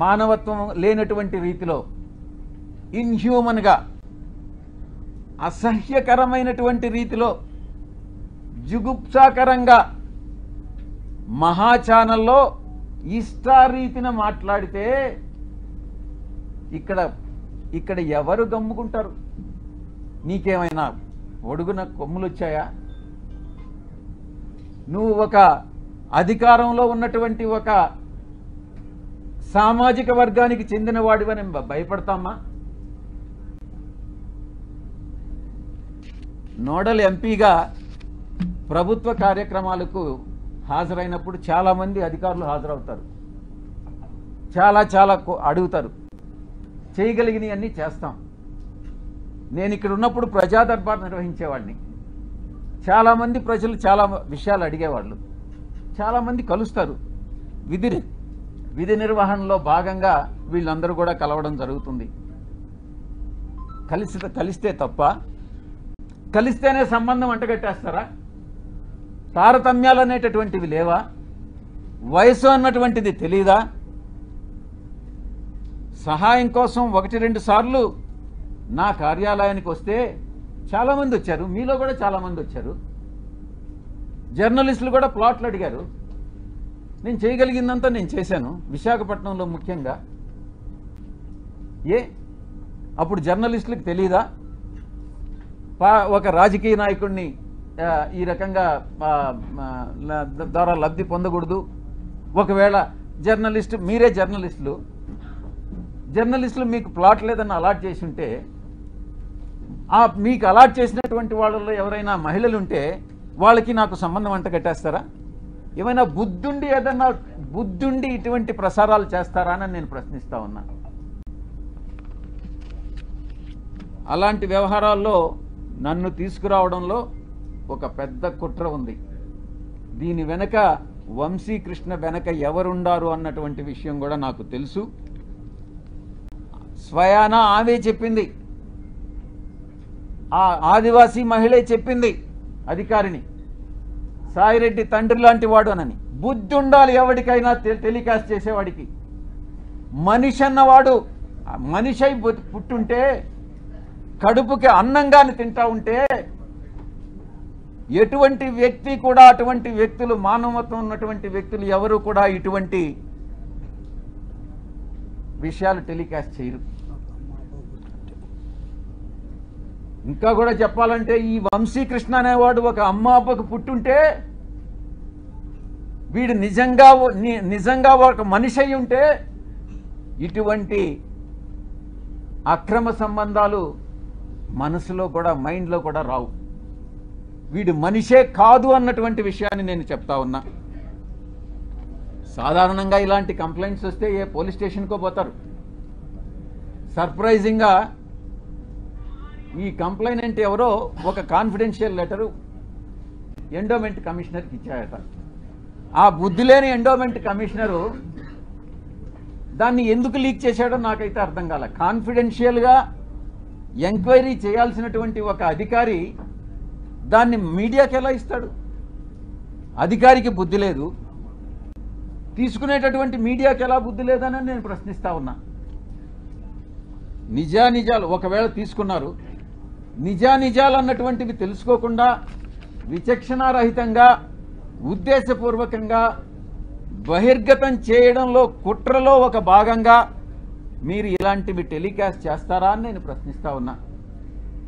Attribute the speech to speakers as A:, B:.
A: మానవత్వం లేనటువంటి రీతిలో ఇన్హ్యూమన్గా అసహ్యకరమైనటువంటి రీతిలో జుగుప్సాకరంగా మహా ఛానల్లో ఇష్టారీతిన మాట్లాడితే ఇక్కడ ఎవరు గమ్ముకుంటారు? నీకేమైనా ఒడుగున కొమ్ములు వచ్చాయా? నువ్వు ఒక అధికారంలో ఉన్నటువంటి ఒక సామాజిక వర్గానికి చెందిన వాడివని భయపడతామా? నోడల్ ఎంపీగా ప్రభుత్వ కార్యక్రమాలకు హాజరైనప్పుడు చాలామంది అధికారులు హాజరవుతారు, చాలా అడుగుతారు, చేయగలిగినవి అన్నీ చేస్తాం. నేను ఇక్కడ ఉన్నప్పుడు ప్రజా దర్బార్ నిర్వహించేవాడిని. చాలామంది ప్రజలు చాలా విషయాలు అడిగేవాళ్ళు, చాలామంది కలుస్తారు. విధి నిర్వహణలో భాగంగా వీళ్ళందరూ కూడా కలవడం జరుగుతుంది. కలిస్తే తప్ప? కలిస్తేనే సంబంధం అంటగట్టేస్తారా? తారతమ్యాలు అనేటటువంటివి లేవా? వయసు అన్నటువంటిది తెలీదా? సహాయం కోసం 1-2 సార్లు నా కార్యాలయానికి వస్తే చాలామంది వచ్చారు, మీలో కూడా చాలామంది వచ్చారు. జర్నలిస్టులు కూడా ప్లాట్లు అడిగారు. నేను చేయగలిగిందంతా నేను చేశాను, విశాఖపట్నంలో ముఖ్యంగా. అప్పుడు జర్నలిస్టులకు తెలీదా? ఒక రాజకీయ నాయకుడిని ఈ రకంగా ద్వారా లబ్ధి పొందకూడదు. ఒకవేళ మీరే జర్నలిస్టులు మీకు ప్లాట్ లేదని అలాట్ చేసి ఉంటే, మీకు అలాట్ చేసినటువంటి వాళ్ళలో ఎవరైనా మహిళలు ఉంటే వాళ్ళకి నాకు సంబంధం అంట కట్టేస్తారా? ఏమైనా బుద్ధుండి ఇటువంటి ప్రసారాలు చేస్తారా అని నేను ప్రశ్నిస్తా ఉన్నా. అలాంటి వ్యవహారాల్లో నన్ను తీసుకురావడంలో ఒక పెద్ద కుట్ర ఉంది. దీని వెనక వంశీకృష్ణ వెనక ఎవరుండారు అన్నటువంటి విషయం కూడా నాకు తెలుసు. స్వయానా ఆమె చెప్పింది, ఆ ఆదివాసీ మహిళే చెప్పింది అధికారిని, సాయిరెడ్డి తండ్రి లాంటి వాడు అనని. బుద్ధి ఉండాలి ఎవరికైనా టెలికాస్ట్ చేసేవాడికి. మనిషి అన్నవాడు మనిషి అయి పుట్టుంటే, కడుపుకి అన్నంగాని తింటా ఉంటే, ఎటువంటి వ్యక్తి కూడా, అటువంటి వ్యక్తులు, మానవత్వం ఉన్నటువంటి వ్యక్తులు ఎవరు కూడా ఇటువంటి విషయాలు టెలికాస్ట్ చేయరు. ఇంకా కూడా చెప్పాలంటే, ఈ వంశీకృష్ణ అనేవాడు ఒక అమ్మ అబ్బకు పుట్టుంటే, వీడు నిజంగా ఒక మనిషి అయి ఉంటే ఇటువంటి అక్రమ సంబంధాలు మనసులో కూడా, మైండ్లో కూడా రావు. వీడు మనిషే కాదు అన్నటువంటి విషయాన్ని నేను చెప్తా ఉన్నా. సాధారణంగా ఇలాంటి కంప్లైంట్స్ వస్తే ఏ పోలీస్ స్టేషన్కో పోతారు. సర్ప్రైజింగ్గా ఈ కంప్లైనెంట్ ఎవరో ఒక కాన్ఫిడెన్షియల్ లెటరు ఎండోమెంట్ కమిషనర్కి ఇచ్చాయట. ఆ బుద్ధి లేని ఎండోమెంట్ కమిషనరు దాన్ని ఎందుకు లీక్ చేశాడో నాకైతే అర్థం కాలే. కాన్ఫిడెన్షియల్గా ఎంక్వైరీ చేయాల్సినటువంటి ఒక అధికారి దాన్ని మీడియాకి ఎలా ఇస్తాడు? అధికారికి బుద్ధి లేదు, తీసుకునేటటువంటి మీడియాకి ఎలా బుద్ధి లేదని నేను ప్రశ్నిస్తా ఉన్నా. నిజాలు ఒకవేళ తీసుకున్నారు, నిజాలు అన్నటువంటివి తెలుసుకోకుండా విచక్షణారహితంగా ఉద్దేశపూర్వకంగా బహిర్గతం చేయడంలో, కుట్రలో ఒక భాగంగా మీరు ఇలాంటివి టెలికాస్ట్ చేస్తారా అని నేను ప్రశ్నిస్తా ఉన్నా.